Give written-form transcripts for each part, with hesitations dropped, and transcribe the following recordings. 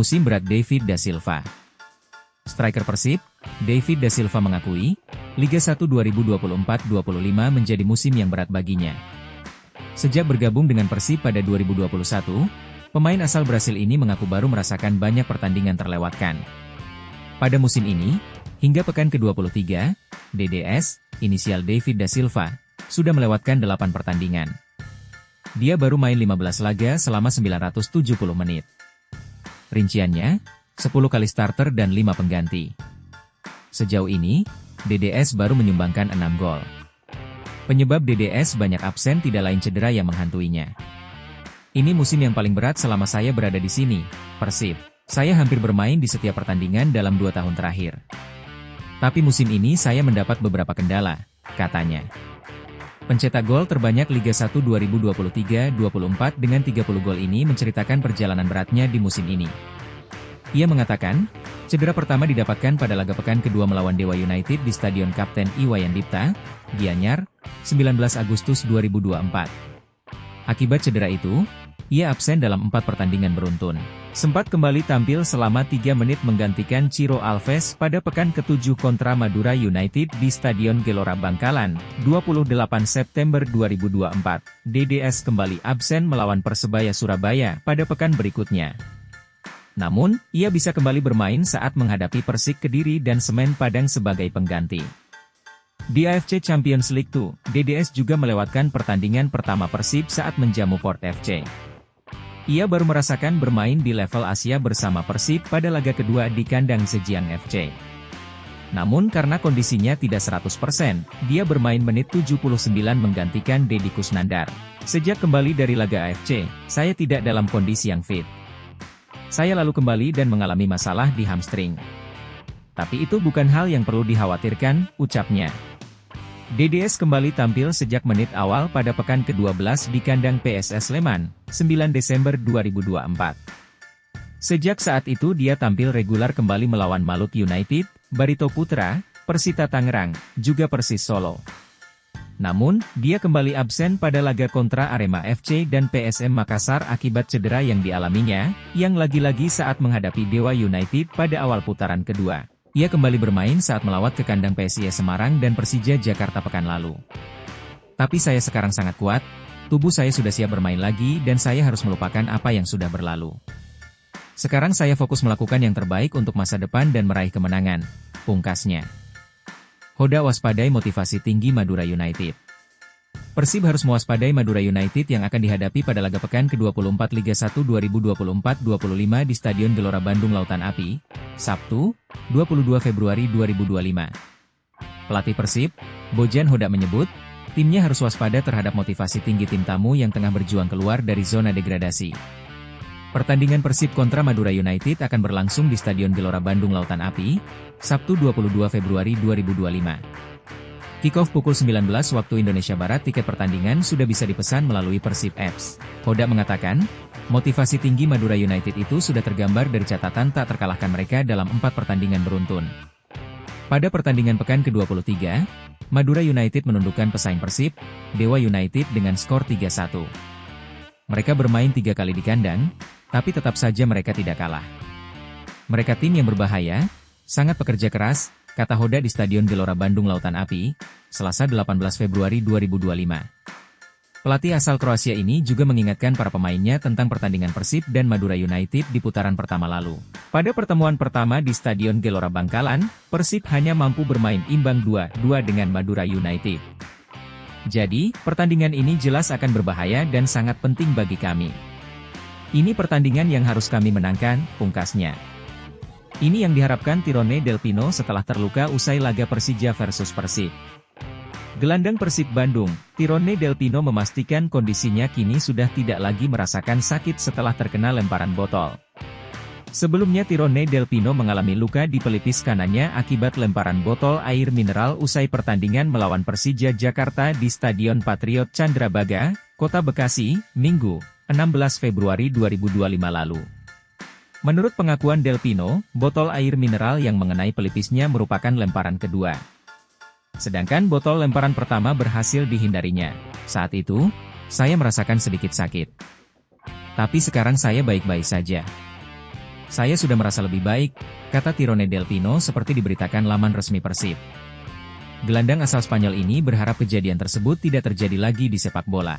musim berat David da Silva. Striker Persib, David da Silva mengakui, Liga 1 2024-25 menjadi musim yang berat baginya. Sejak bergabung dengan Persib pada 2021, pemain asal Brasil ini mengaku baru merasakan banyak pertandingan terlewatkan. Pada musim ini, hingga pekan ke-23, DDS, inisial David da Silva, sudah melewatkan 8 pertandingan. Dia baru main 15 laga selama 970 menit. Rinciannya, 10 kali starter dan 5 pengganti. Sejauh ini, DDS baru menyumbangkan 6 gol. Penyebab DDS banyak absen tidak lain cedera yang menghantuinya. Ini musim yang paling berat selama saya berada di sini, Persib. Saya hampir bermain di setiap pertandingan dalam 2 tahun terakhir. Tapi musim ini saya mendapat beberapa kendala, katanya. Pencetak gol terbanyak Liga 1 2023-24 dengan 30 gol ini menceritakan perjalanan beratnya di musim ini. Ia mengatakan, cedera pertama didapatkan pada laga pekan kedua melawan Dewa United di Stadion Kapten Iwayan Dipta, Gianyar, 19 Agustus 2024. Akibat cedera itu, ia absen dalam 4 pertandingan beruntun. Sempat kembali tampil selama 3 menit menggantikan Ciro Alves pada pekan ke-7 kontra Madura United di Stadion Gelora Bangkalan, 28 September 2024. DDS kembali absen melawan Persebaya Surabaya pada pekan berikutnya. Namun, ia bisa kembali bermain saat menghadapi Persik Kediri dan Semen Padang sebagai pengganti. Di AFC Champions League 2, DDS juga melewatkan pertandingan pertama Persib saat menjamu Port FC. Ia baru merasakan bermain di level Asia bersama Persib pada laga kedua di kandang Zhejiang FC. Namun karena kondisinya tidak 100%, dia bermain menit 79 menggantikan Deddy Kusnandar. Sejak kembali dari laga AFC, saya tidak dalam kondisi yang fit. Saya lalu kembali dan mengalami masalah di hamstring. Tapi itu bukan hal yang perlu dikhawatirkan, ucapnya. DDS kembali tampil sejak menit awal pada pekan ke-12 di kandang PSS Sleman, 9 Desember 2024. Sejak saat itu dia tampil reguler kembali melawan Malut United, Barito Putra, Persita Tangerang, juga Persis Solo. Namun, dia kembali absen pada laga kontra Arema FC dan PSM Makassar akibat cedera yang dialaminya, yang lagi-lagi saat menghadapi Dewa United pada awal putaran kedua. Ia kembali bermain saat melawat ke kandang PSIS Semarang dan Persija Jakarta pekan lalu. Tapi saya sekarang sangat kuat, tubuh saya sudah siap bermain lagi dan saya harus melupakan apa yang sudah berlalu. Sekarang saya fokus melakukan yang terbaik untuk masa depan dan meraih kemenangan, pungkasnya. Hoda waspadai motivasi tinggi Madura United. Persib harus mewaspadai Madura United yang akan dihadapi pada laga pekan ke-24 Liga 1 2024-25 di Stadion Gelora Bandung Lautan Api, Sabtu, 22 Februari 2025. Pelatih Persib, Bojan Hoda menyebut, timnya harus waspada terhadap motivasi tinggi tim tamu yang tengah berjuang keluar dari zona degradasi. Pertandingan Persib kontra Madura United akan berlangsung di Stadion Gelora Bandung Lautan Api, Sabtu 22 Februari 2025. Kick-off pukul 19 waktu Indonesia Barat. Tiket pertandingan sudah bisa dipesan melalui Persib Apps. Hoda mengatakan, motivasi tinggi Madura United itu sudah tergambar dari catatan tak terkalahkan mereka dalam 4 pertandingan beruntun. Pada pertandingan pekan ke-23, Madura United menundukkan pesaing Persib, Dewa United dengan skor 3-1. Mereka bermain 3 kali di kandang, tapi tetap saja mereka tidak kalah. Mereka tim yang berbahaya, sangat pekerja keras, kata Hoda di Stadion Gelora Bandung Lautan Api, Selasa 18 Februari 2025. Pelatih asal Kroasia ini juga mengingatkan para pemainnya tentang pertandingan Persib dan Madura United di putaran pertama lalu. Pada pertemuan pertama di Stadion Gelora Bangkalan, Persib hanya mampu bermain imbang 2-2 dengan Madura United. Jadi, pertandingan ini jelas akan berbahaya dan sangat penting bagi kami. Ini pertandingan yang harus kami menangkan, pungkasnya. Ini yang diharapkan Tirone Del Pino setelah terluka usai laga Persija versus Persib. Gelandang Persib Bandung, Tirone Del Pino memastikan kondisinya kini sudah tidak lagi merasakan sakit setelah terkena lemparan botol. Sebelumnya Tirone Del Pino mengalami luka di pelipis kanannya akibat lemparan botol air mineral usai pertandingan melawan Persija Jakarta di Stadion Patriot Candrabaga, Kota Bekasi, Minggu, 16 Februari 2025 lalu. Menurut pengakuan Del Pino, botol air mineral yang mengenai pelipisnya merupakan lemparan kedua. Sedangkan botol lemparan pertama berhasil dihindarinya. Saat itu, saya merasakan sedikit sakit. Tapi sekarang saya baik-baik saja. Saya sudah merasa lebih baik, kata Tirone Del Pino seperti diberitakan laman resmi Persib. Gelandang asal Spanyol ini berharap kejadian tersebut tidak terjadi lagi di sepak bola.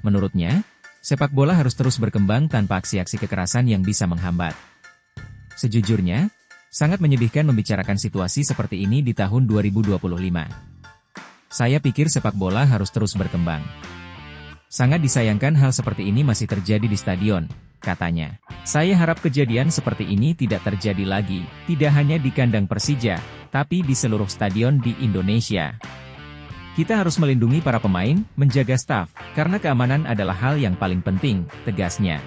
Menurutnya, sepak bola harus terus berkembang tanpa aksi-aksi kekerasan yang bisa menghambat. Sejujurnya, sangat menyedihkan membicarakan situasi seperti ini di tahun 2025. Saya pikir sepak bola harus terus berkembang. Sangat disayangkan hal seperti ini masih terjadi di stadion, katanya. Saya harap kejadian seperti ini tidak terjadi lagi, tidak hanya di kandang Persija, tapi di seluruh stadion di Indonesia. Kita harus melindungi para pemain, menjaga staf, karena keamanan adalah hal yang paling penting, tegasnya.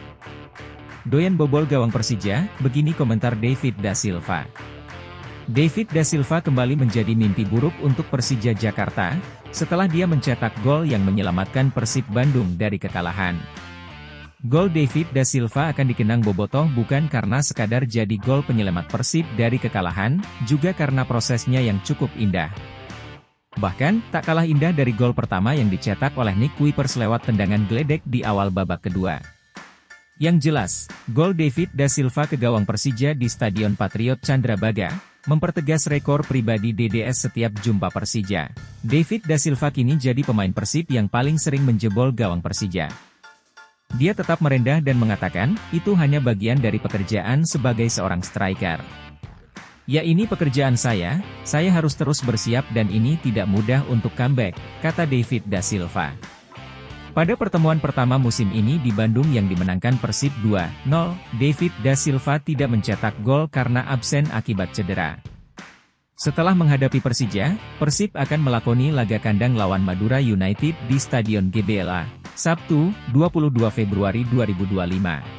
Doyan bobol gawang Persija, begini komentar David Da Silva. David Da Silva kembali menjadi mimpi buruk untuk Persija Jakarta, setelah dia mencetak gol yang menyelamatkan Persib Bandung dari kekalahan. Gol David Da Silva akan dikenang bobotoh bukan karena sekadar jadi gol penyelamat Persib dari kekalahan, juga karena prosesnya yang cukup indah. Bahkan, tak kalah indah dari gol pertama yang dicetak oleh Nick Kuipers lewat tendangan geledek di awal babak kedua. Yang jelas, gol David Da Silva ke gawang Persija di Stadion Patriot Candrabaga, mempertegas rekor pribadi DDS setiap jumpa Persija. David Da Silva kini jadi pemain Persib yang paling sering menjebol gawang Persija. Dia tetap merendah dan mengatakan, itu hanya bagian dari pekerjaan sebagai seorang striker. Ya ini pekerjaan saya harus terus bersiap dan ini tidak mudah untuk comeback, kata David Da Silva. Pada pertemuan pertama musim ini di Bandung yang dimenangkan Persib 2-0, David Da Silva tidak mencetak gol karena absen akibat cedera. Setelah menghadapi Persija, Persib akan melakoni laga kandang lawan Madura United di Stadion GBLA, Sabtu, 22 Februari 2025.